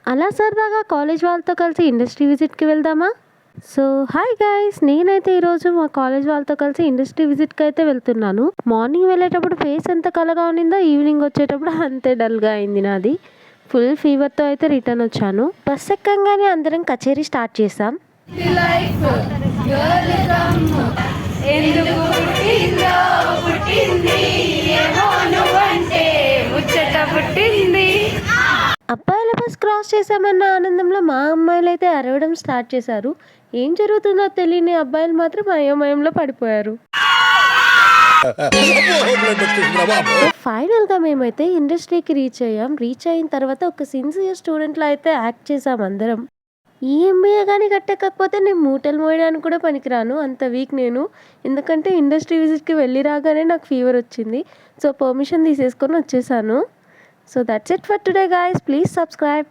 అలా సరదాగా కాలేజ్ వాళ్ళతో కలిసి ఇండస్ట్రీ విజిట్‌కి వెళ్దామా? So, hi guys! నేనైతే ఈరోజు మా కాలేజ్ వాళ్ళతో కలిసి ఇండస్ట్రీ విజిట్‌కి అయితే వెళ్తున్నాను. మార్నింగ్ వెళ్ళేటప్పుడు ఫేస్ ఎంత కళగా ఉన్నిందో, ఈవినింగ్ వచ్చేటప్పుడు అంతే డల్‌గా అయింది నాది. ఫుల్ ఫీవర్‌తో అయితే రిటర్న్ వచ్చాను. బస్ ఎక్కంగానే అందరం కచేరీ స్టార్ట్ చేసాం. లైఫ్ గర్ల్ కమ్ ఎందుకు పుట్టిందో పుట్టింది ఏమో నువ్వంటే ముచ్చట పుట్టింది. అబ్బాయిల బస్ క్రాస్ చేశామన్న ఆనందంలో మా అమ్మాయిలైతే అరవడం స్టార్ట్ చేశారు. ఏం జరుగుతుందో తెలియని అబ్బాయిలు మాత్రం అయోమయంలో పడిపోయారు. సో ఫైనల్‌గా మేమైతే ఇండస్ట్రీకి రీచ్ అయ్యాం. రీచ్ అయిన తర్వాత ఒక సిన్సియర్ స్టూడెంట్‌లా అయితే యాక్ట్ చేసాం అందరం. ఈ ఎంబీఏ గాని కట్టకపోతే నేను మూటలు మోయడానికి కూడా పనికిరాను. అంత వీక్ నేను. ఎందుకంటే ఇండస్ట్రీ విజిట్‌కి వెళ్ళి రాగానే నాకు ఫీవర్ వచ్చింది. సో పర్మిషన్ తీసేసుకొని వచ్చేసాను. So that's it for today guys. Please subscribe.